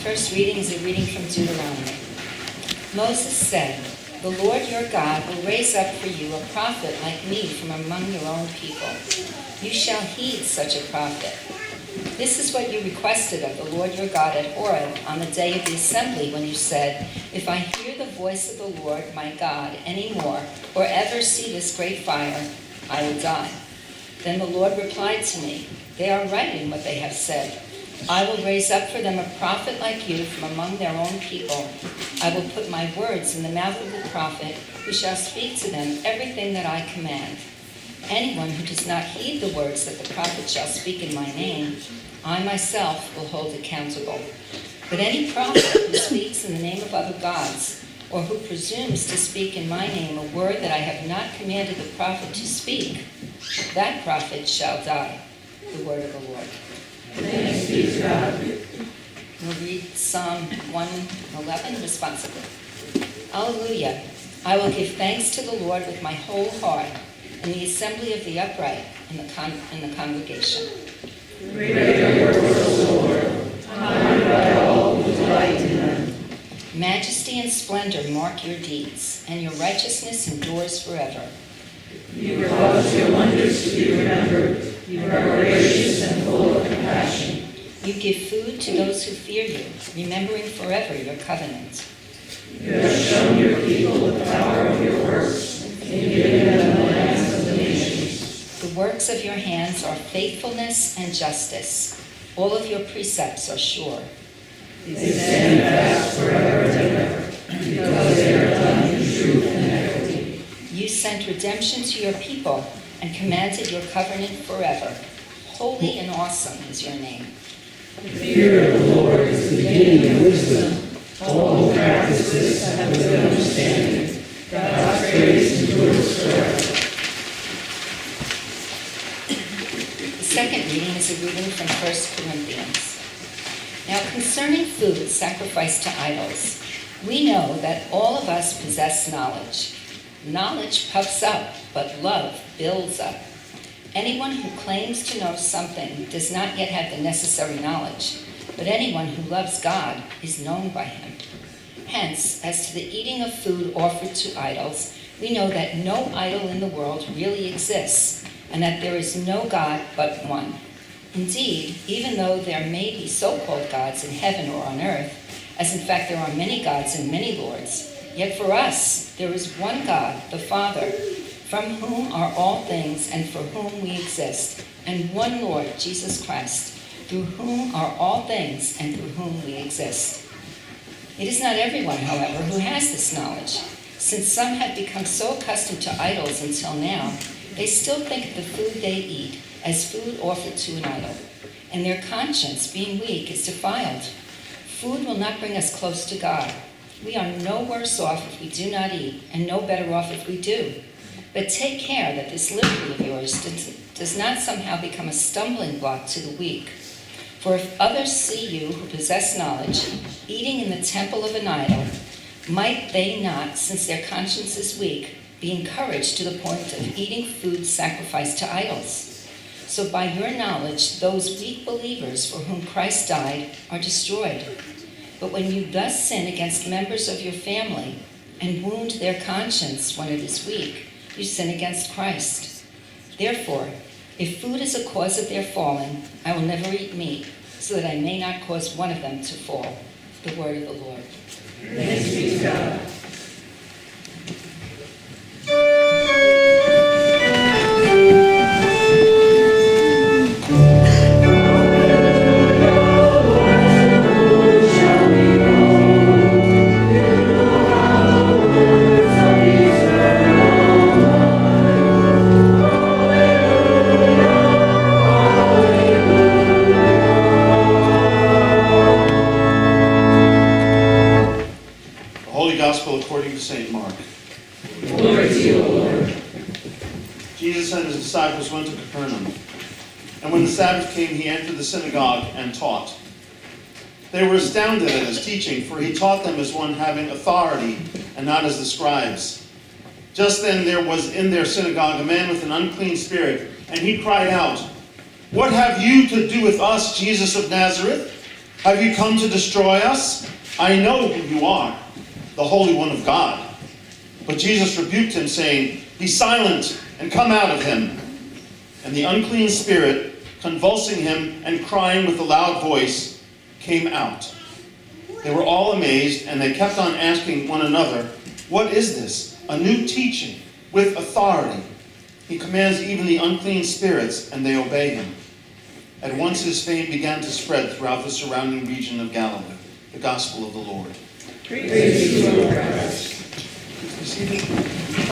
First reading is a reading from Deuteronomy. Moses said, "The Lord your God will raise up for you a prophet like me from among your own people. You shall heed such a prophet. This is what you requested of the Lord your God at Horeb on the day of the assembly when you said, 'If I hear the voice of the Lord my God any more, or ever see this great fire, I will die.' Then the Lord replied to me, 'They are right in what they have said. I will raise up for them a prophet like you from among their own people. I will put my words in the mouth of the prophet, who shall speak to them everything that I command. Anyone who does not heed the words that the prophet shall speak in my name, I myself will hold accountable. But any prophet who speaks in the name of other gods, or who presumes to speak in my name a word that I have not commanded the prophet to speak, that prophet shall die.'" The word of the Lord. Thanks be to God. We'll read Psalm 111 responsibly. Alleluia. I will give thanks to the Lord with my whole heart in the assembly of the upright in the congregation. Great are your works, O Lord, honored by all who delight in them. Majesty and splendor mark your deeds, and your righteousness endures forever. You cause your wonders to be remembered. You are gracious and full of compassion. You give food to those who fear you, remembering forever your covenant. You have shown your people the power of your works, and given them the lands of the nations. The works of your hands are faithfulness and justice. All of your precepts are sure. They stand fast forever and ever, because they are done in truth and equity. You sent redemption to your people and commanded your covenant forever. Holy and awesome is your name. The fear of the Lord is the beginning of wisdom. All who practice this have good understanding. God's praise endures forever. The second reading is a reading from 1 Corinthians. Now concerning food sacrificed to idols, we know that all of us possess knowledge. Knowledge puffs up, but love builds up. Anyone who claims to know something does not yet have the necessary knowledge, but anyone who loves God is known by him. Hence, as to the eating of food offered to idols, we know that no idol in the world really exists, and that there is no God but one. Indeed, even though there may be so-called gods in heaven or on earth, as in fact there are many gods and many lords, yet for us there is one God, the Father, from whom are all things and for whom we exist, and one Lord, Jesus Christ, through whom are all things and through whom we exist. It is not everyone, however, who has this knowledge. Since some have become so accustomed to idols until now, they still think of the food they eat as food offered to an idol, and their conscience, being weak, is defiled. Food will not bring us close to God. We are no worse off if we do not eat, and no better off if we do. But take care that this liberty of yours does not somehow become a stumbling block to the weak. For if others see you who possess knowledge, eating in the temple of an idol, might they not, since their conscience is weak, be encouraged to the point of eating food sacrificed to idols? So by your knowledge, those weak believers for whom Christ died are destroyed. But when you thus sin against members of your family and wound their conscience when it is weak, you sin against Christ. Therefore, if food is a cause of their falling, I will never eat meat, so that I may not cause one of them to fall. The word of the Lord. Thanks be to God. According to St. Mark. Glory to you, O Lord. Jesus and his disciples went to Capernaum, and when the Sabbath came, he entered the synagogue and taught. They were astounded at his teaching, for he taught them as one having authority and not as the scribes. Just then there was in their synagogue a man with an unclean spirit, and he cried out, "What have you to do with us, Jesus of Nazareth? Have you come to destroy us? I know who you are, the Holy One of God." But Jesus rebuked him, saying, "Be silent and come out of him." And the unclean spirit, convulsing him and crying with a loud voice, came out. They were all amazed, and they kept on asking one another, "What is this? A new teaching with authority. He commands even the unclean spirits, and they obey him." At once his fame began to spread throughout the surrounding region of Galilee. The gospel of the Lord. Praise you, Lord Christ. Please be seated.